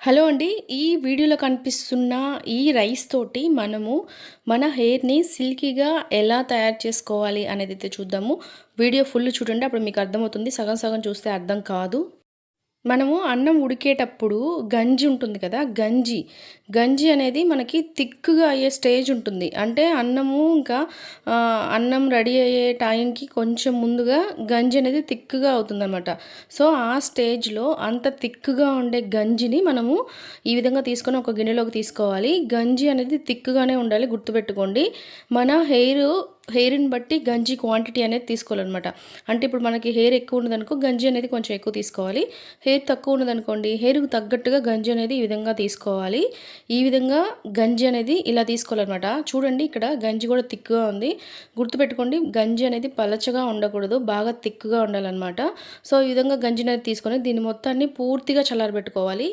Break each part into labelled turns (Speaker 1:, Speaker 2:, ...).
Speaker 1: Hello అండి. ఈ వీడియోలో కనిపిస్తున్న ఈ రైస్ తోటి మనము మన హెయిర్‌ని సిల్కీగా ఎలా తయారు చేసుకోవాలి అనేదైతే చూద్దాము. వీడియో ఫుల్ చూడండి. అప్పుడు మీకు అర్థమవుతుంది. సగం సగం చూస్తే అర్థం కాదు. మనము అన్నం ఉడికేటప్పుడు గంజి ఉంటుంది కదా! గంజి అనేది మనకి థిక్‌గా అయ్యే స్టేజ్ ఉంటుంది. అంటే అన్నము ఇంకా అన్నం రెడీ అయ్యే టైంకి కొంచెం ముందుగా గంజి అనేది థిక్‌గా అవుతుందనమాట. సో, ఆ స్టేజ్‌లో అంత థిక్‌గా ఉండే గంజిని మనము ఈ విధంగా తీసుకొని ఒక గిన్నెలోకి తీసుకోవాలి. గంజి అనేది థిక్‌గానే ఉండాలి, గుర్తుపెట్టుకోండి. మన హెయిర్‌ని బట్టి గంజి క్వాంటిటీ అనేది తీసుకోవాలనమాట. అంటే ఇప్పుడు మనకి హెయిర్ ఎక్కువ ఉన్నదనుకో గంజి అనేది కొంచెం ఎక్కువ తీసుకోవాలి. హెయిర్ తక్కువ ఉన్నదనుకోండి హెయిర్‌కి తగ్గట్టుగా గంజి అనేది ఈ విధంగా తీసుకోవాలి. ఈ విధంగా గంజి అనేది ఇలా తీసుకోవాలనమాట. చూడండి, ఇక్కడ గంజి కూడా థిక్‌గా ఉంది. గుర్తుపెట్టుకోండి, గంజి అనేది పలచగా ఉండకూడదు, బాగా థిక్‌గా ఉండాలనమాట. సో, ఈ విధంగా గంజి అనేది తీసుకొని దీన్ని మొత్తాన్ని పూర్తిగా చల్లారబెట్టుకోవాలి.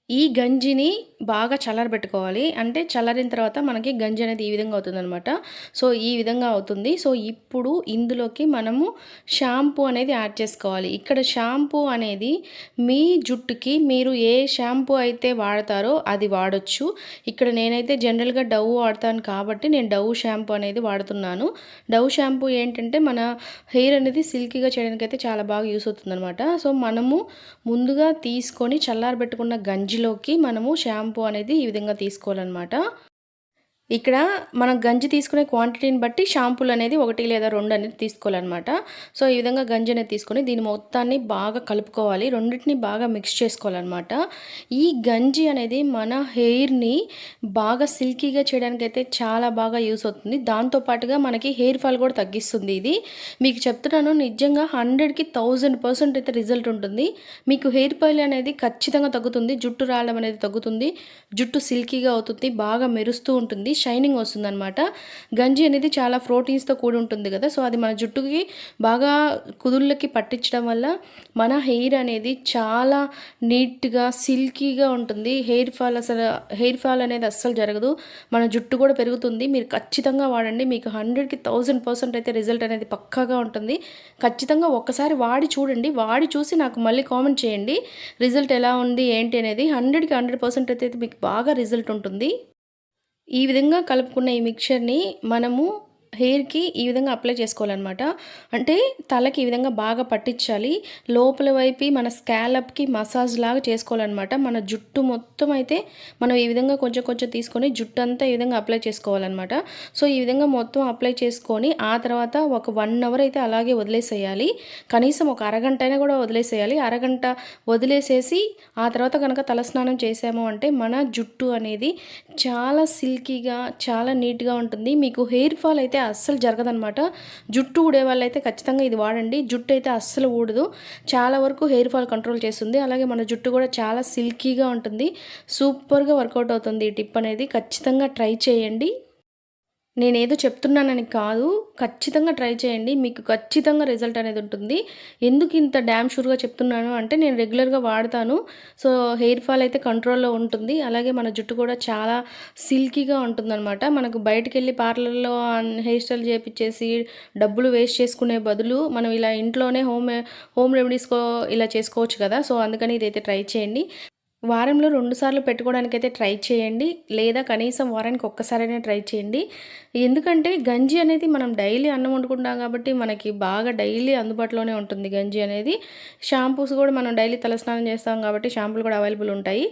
Speaker 1: ఈ గంజిని బాగా చల్లారబెట్టుకోవాలి. అంటే చల్లారిన తర్వాత మనకి గంజి అనేది ఈ విధంగా అవుతుందనమాట. సో, ఈ విధంగా అవుతుంది. సో, ఇప్పుడు ఇందులోకి మనము షాంపూ అనేది యాడ్ చేసుకోవాలి. ఇక్కడ షాంపూ అనేది మీ జుట్టుకి మీరు ఏ షాంపూ అయితే వాడతారో అది వాడొచ్చు. ఇక్కడ నేనైతే జనరల్‌గా డవ్ వాడతాను కాబట్టి నేను డవ్ షాంపూ అనేది వాడుతున్నాను. డవ్ షాంపూ ఏంటంటే మన హెయిర్ అనేది సిల్కీగా చేయడానికైతే చాలా బాగా యూజ్ అవుతుందనమాట. సో, మనము ముందుగా తీసుకొని చల్లారబెట్టుకున్న గంజిలోకి మనము షాంపూ అనేది ఈ విధంగా తీసుకోవాలన్నమాట. ఇక్కడ మనం గంజి తీసుకునే క్వాంటిటీని బట్టి షాంపూలు అనేది 1 లేదా 2 అనేది తీసుకోవాలన్నమాట. సో, ఈ విధంగా గంజి అనేది తీసుకొని దీని మొత్తాన్ని బాగా కలుపుకోవాలి. రెండిటిని బాగా మిక్స్ చేసుకోవాలన్నమాట. ఈ గంజి అనేది మన హెయిర్‌ని బాగా సిల్కీగా చేయడానికైతే చాలా బాగా యూజ్ అవుతుంది. దాంతో పాటుగా మనకి హెయిర్ ఫాల్ కూడా తగ్గిస్తుంది ఇది. మీకు చెప్తున్నాను, నిజంగా 100కి 1000% అయితే రిజల్ట్ ఉంటుంది. మీకు హెయిర్ ఫాల్ అనేది ఖచ్చితంగా తగ్గుతుంది. జుట్టు రాలడం అనేది తగ్గుతుంది. జుట్టు సిల్కీగా అవుతుంది. బాగా మెరుస్తూ ఉంటుంది. షైనింగ్ వస్తుందనమాట. గంజి అనేది చాలా ప్రోటీన్స్‌తో కూడి ఉంటుంది కదా! సో, అది మన జుట్టుకి బాగా కుదుళ్ళకి పట్టించడం వల్ల మన హెయిర్ అనేది చాలా నీట్‌గా, సిల్కీగా ఉంటుంది. హెయిర్ ఫాల్ అనేది అస్సలు జరగదు. మన జుట్టు కూడా పెరుగుతుంది. మీరు ఖచ్చితంగా వాడండి. మీకు 100కి 1000% అయితే రిజల్ట్ అనేది పక్కాగా ఉంటుంది. ఖచ్చితంగా ఒక్కసారి వాడి చూడండి. వాడి చూసి నాకు మళ్ళీ కామెంట్ చేయండి. రిజల్ట్ ఎలా ఉంది ఏంటి అనేది. 100కి 100% అయితే మీకు బాగా రిజల్ట్ ఉంటుంది. ఈ విధంగా కలుపుకున్న ఈ మిక్చర్‌ని మనము హెయిర్‌కి ఈ విధంగా అప్లై చేసుకోవాలనమాట. అంటే తలకి ఈ విధంగా బాగా పట్టించాలి. లోపల వైపు మన స్కాలప్‌కి మసాజ్ లాగా చేసుకోవాలనమాట. మన జుట్టు మొత్తం అయితే మనం ఈ విధంగా కొంచెం కొంచెం తీసుకొని జుట్టంతా ఈ విధంగా అప్లై చేసుకోవాలనమాట. సో, ఈ విధంగా మొత్తం అప్లై చేసుకొని ఆ తర్వాత ఒక 1 అవర్ అయితే అలాగే వదిలేసేయాలి. కనీసం ఒక అరగంట అయినా కూడా వదిలేసేయాలి. అరగంట వదిలేసేసి ఆ తర్వాత కనుక తలస్నానం చేసాము అంటే మన జుట్టు అనేది చాలా సిల్కీగా, చాలా నీట్‌గా ఉంటుంది. మీకు హెయిర్ ఫాల్ అయితే అస్సలు జరగదనమాట. జుట్టు ఊడే వాళ్ళైతే ఖచ్చితంగా ఇది వాడండి. జుట్టు అయితే అస్సలు ఊడదు. చాలా వరకు హెయిర్ ఫాల్ కంట్రోల్ చేస్తుంది. అలాగే మన జుట్టు కూడా చాలా సిల్కీగా ఉంటుంది. సూపర్‌గా వర్కౌట్ అవుతుంది ఈ టిప్ అనేది. ఖచ్చితంగా ట్రై చేయండి. నేనేదో చెప్తున్నానని కాదు. ఖచ్చితంగా ట్రై చేయండి. మీకు ఖచ్చితంగా రిజల్ట్ అనేది ఉంటుంది. ఎందుకు ఇంత డామ్ షూర్‌గా చెప్తున్నాను అంటే నేను రెగ్యులర్‌గా వాడతాను. సో, హెయిర్ ఫాల్ అయితే కంట్రోల్‌లో ఉంటుంది. అలాగే మన జుట్టు కూడా చాలా సిల్కీగా ఉంటుందనమాట. మనకు బయటికెళ్ళి పార్లర్‌లో హెయిర్ స్టైల్ చేపిచ్చేసి డబ్బులు వేస్ట్ చేసుకునే బదులు మనం ఇలా ఇంట్లోనే హోమ్ రెమెడీస్‌కో ఇలా చేసుకోవచ్చు కదా! సో, అందుకని ఇదైతే ట్రై చేయండి. వారంలో 2 సార్లు పెట్టుకోవడానికైతే ట్రై చేయండి. లేదా కనీసం వారానికి ఒక్కసారైనా ట్రై చేయండి. ఎందుకంటే గంజి అనేది మనం డైలీ అన్నం వండుకుంటాం కాబట్టి మనకి బాగా డైలీ అందుబాటులోనే ఉంటుంది గంజి అనేది. షాంపూస్ కూడా మనం డైలీ తలస్నానం చేస్తాం కాబట్టి షాంపూలు కూడా అవైలబుల్ ఉంటాయి.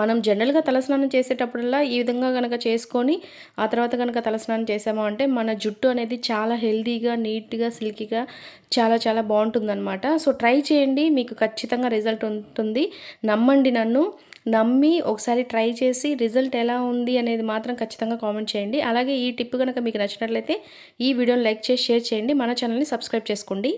Speaker 1: మనం జనరల్‌గా తలస్నానం చేసేటప్పుడల్లా ఈ విధంగా గనక చేసుకొని ఆ తర్వాత గనక తలస్నానం చేసాము అంటే మన జుట్టు అనేది చాలా హెల్తీగా, నీట్‌గా, సిల్కీగా చాలా చాలా బావుంటుందనమాట. సో, ట్రై చేయండి. మీకు ఖచ్చితంగా రిజల్ట్ ఉంటుంది. నమ్మండి నన్ను. నమ్మి ఒకసారి ట్రై చేసి రిజల్ట్ ఎలా ఉంది అనేది మాత్రం ఖచ్చితంగా కామెంట్ చేయండి. అలాగే ఈ టిప్ గనక మీకు నచ్చినట్లయితే ఈ వీడియోని లైక్ చేసి షేర్ చేయండి. మన ఛానల్‌ని సబ్స్క్రైబ్ చేసుకోండి.